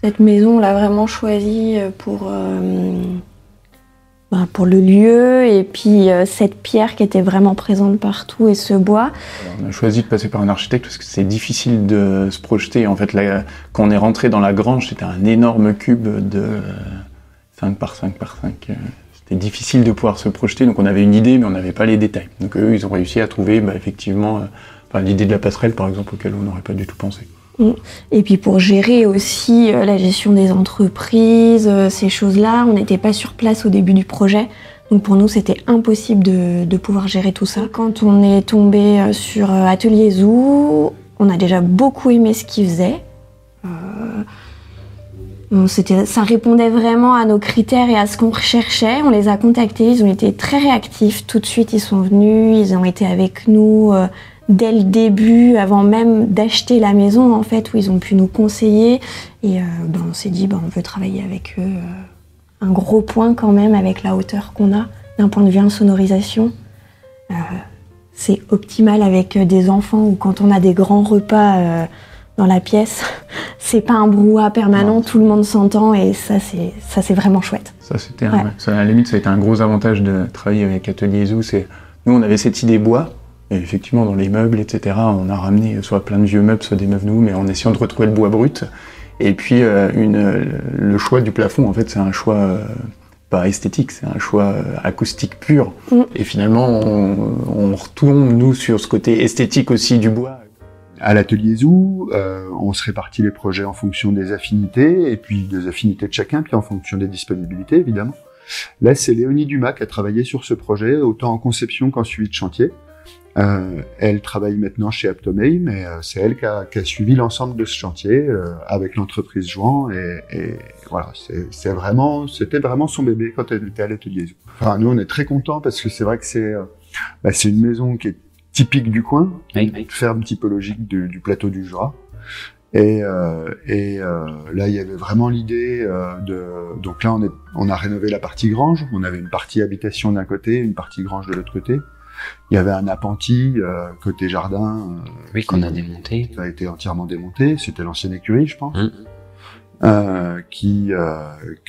Cette maison, on l'a vraiment choisie pour le lieu et puis cette pierre qui était vraiment présente partout et ce bois. Alors, on a choisi de passer par un architecte parce que c'est difficile de se projeter. En fait, là, quand on est rentré dans la grange, c'était un énorme cube de 5 par 5 par 5. C'était difficile de pouvoir se projeter, donc on avait une idée, mais on n'avait pas les détails. Donc eux, ils ont réussi à trouver effectivement l'idée de la passerelle, par exemple, auquel on n'aurait pas du tout pensé. Et puis pour gérer aussi la gestion des entreprises, ces choses-là, on n'était pas sur place au début du projet. Donc pour nous, c'était impossible de pouvoir gérer tout ça. Quand on est tombé sur Atelier Zoo, on a déjà beaucoup aimé ce qu'ils faisaient. Ça répondait vraiment à nos critères et à ce qu'on recherchait. On les a contactés, ils ont été très réactifs. Tout de suite, ils sont venus, ils ont été avec nous dès le début, avant même d'acheter la maison, en fait, où ils ont pu nous conseiller. Et on s'est dit, on veut travailler avec eux. Un gros point quand même avec la hauteur qu'on a, d'un point de vue insonorisation. C'est optimal avec des enfants ou quand on a des grands repas dans la pièce. C'est pas un brouhaha permanent, tout le monde s'entend et ça c'est vraiment chouette. Ça c'était à la limite ça a été un gros avantage de travailler avec Atelier Zoo. Nous on avait cette idée bois, et effectivement dans les meubles etc. on a ramené soit plein de vieux meubles, soit des meubles nouveaux, mais en essayant de retrouver le bois brut. Et puis le choix du plafond en fait c'est un choix pas esthétique, c'est un choix acoustique pur. Et finalement on retourne nous sur ce côté esthétique aussi du bois. À l'Atelier Zoo, on se répartit les projets en fonction des affinités, et puis des affinités de chacun, puis en fonction des disponibilités, évidemment. Là, c'est Léonie Dumas qui a travaillé sur ce projet, autant en conception qu'en suivi de chantier. Elle travaille maintenant chez Aptomei, mais c'est elle qui a suivi l'ensemble de ce chantier avec l'entreprise Jouan, et voilà, c'était vraiment son bébé quand elle était à l'Atelier Zoo. Enfin, nous, on est très contents parce que c'est vrai que c'est une maison qui est typique du coin, ferme typologique du plateau du Jura. Et là, il y avait vraiment l'idée donc là, on a rénové la partie grange. On avait une partie habitation d'un côté, une partie grange de l'autre côté. Il y avait un appentis côté jardin. Qu'on a démonté. Ça a été entièrement démonté. C'était l'ancienne écurie, je pense. Qui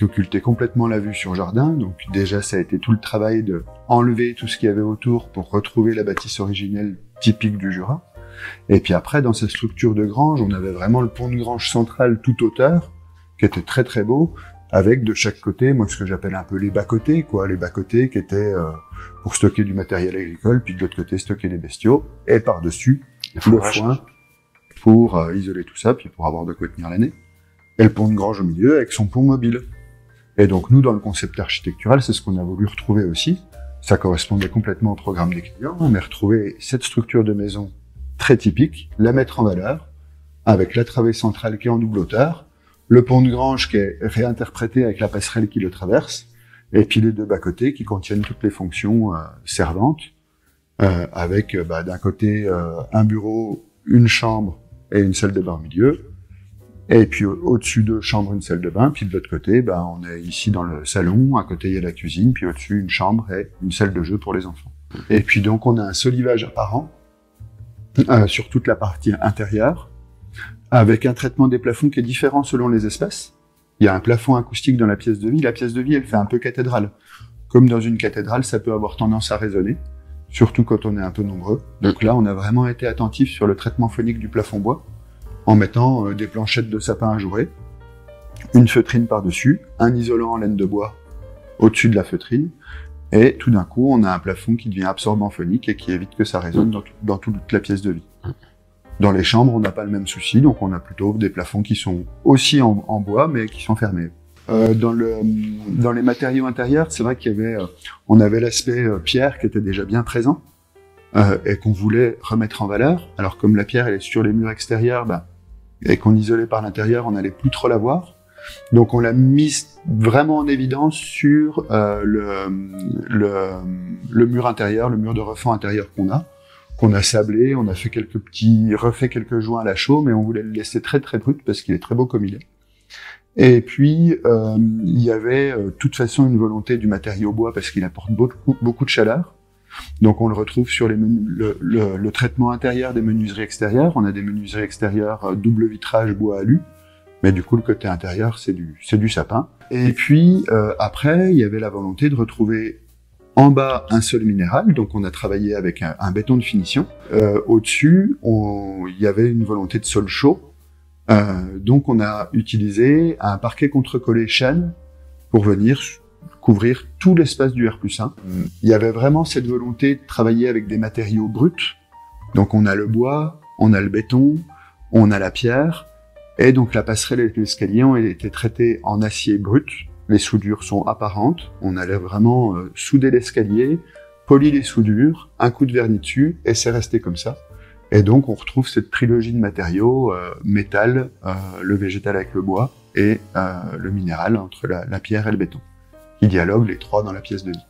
occultait complètement la vue sur le jardin. Donc déjà, ça a été tout le travail de enlever tout ce qu'il y avait autour pour retrouver la bâtisse originelle typique du Jura. Et puis après, dans cette structure de grange, on avait vraiment le pont de grange central toute hauteur, qui était très très beau, avec de chaque côté, moi ce que j'appelle un peu les bas-côtés, quoi, les bas-côtés qui étaient pour stocker du matériel agricole, puis de l'autre côté stocker des bestiaux, et par-dessus le foin pour isoler tout ça, puis pour avoir de quoi tenir l'année. Et le pont de grange au milieu avec son pont mobile. Et donc nous, dans le concept architectural, c'est ce qu'on a voulu retrouver aussi. Ça correspondait complètement au programme des clients. On a retrouvé cette structure de maison très typique, la mettre en valeur, avec la travée centrale qui est en double hauteur, le pont de grange qui est réinterprété avec la passerelle qui le traverse, et puis les deux bas-côtés qui contiennent toutes les fonctions servantes, avec d'un côté un bureau, une chambre et une salle de bain au milieu. Et puis au-dessus deux chambres, une salle de bain, puis de l'autre côté, on est ici dans le salon, à côté il y a la cuisine, puis au-dessus une chambre et une salle de jeu pour les enfants. Et puis donc on a un solivage apparent sur toute la partie intérieure, avec un traitement des plafonds qui est différent selon les espaces. Il y a un plafond acoustique dans la pièce de vie. La pièce de vie, elle fait un peu cathédrale. Comme dans une cathédrale, ça peut avoir tendance à résonner, surtout quand on est un peu nombreux. Donc là, on a vraiment été attentif sur le traitement phonique du plafond bois, en mettant des planchettes de sapin ajourées, une feutrine par-dessus, un isolant en laine de bois au-dessus de la feutrine, et tout d'un coup, on a un plafond qui devient absorbant phonique et qui évite que ça résonne dans toute la pièce de vie. Dans les chambres, on n'a pas le même souci, donc on a plutôt des plafonds qui sont aussi en bois, mais qui sont fermés. Dans les matériaux intérieurs, c'est vrai on avait l'aspect pierre qui était déjà bien présent, et qu'on voulait remettre en valeur. Alors comme la pierre, elle est sur les murs extérieurs, et qu'on isolait par l'intérieur, on n'allait plus trop la voir. Donc on l'a mise vraiment en évidence sur le mur intérieur, le mur de refend intérieur qu'on a sablé, on a fait refait quelques joints à la chaux, mais on voulait le laisser très très brut parce qu'il est très beau comme il est. Et puis il y avait de toute façon une volonté du matériau bois parce qu'il apporte beaucoup de chaleur. Donc on le retrouve sur le traitement intérieur des menuiseries extérieures. On a des menuiseries extérieures double vitrage bois alu Mais du coup, le côté intérieur, c'est du sapin. Et puis, après, il y avait la volonté de retrouver en bas un sol minéral, donc on a travaillé avec un béton de finition. Au-dessus, il y avait une volonté de sol chaud. Donc on a utilisé un parquet contre-collé chêne pour venir couvrir tout l'espace du R+1. Il y avait vraiment cette volonté de travailler avec des matériaux bruts. Donc on a le bois, on a le béton, on a la pierre, et donc la passerelle et l'escalier ont été traités en acier brut. Les soudures sont apparentes, on allait vraiment souder l'escalier, polir les soudures, un coup de vernis dessus, et c'est resté comme ça. Et donc on retrouve cette trilogie de matériaux, métal, le végétal avec le bois, et le minéral entre la pierre et le béton, qui dialoguent les trois dans la pièce de vie.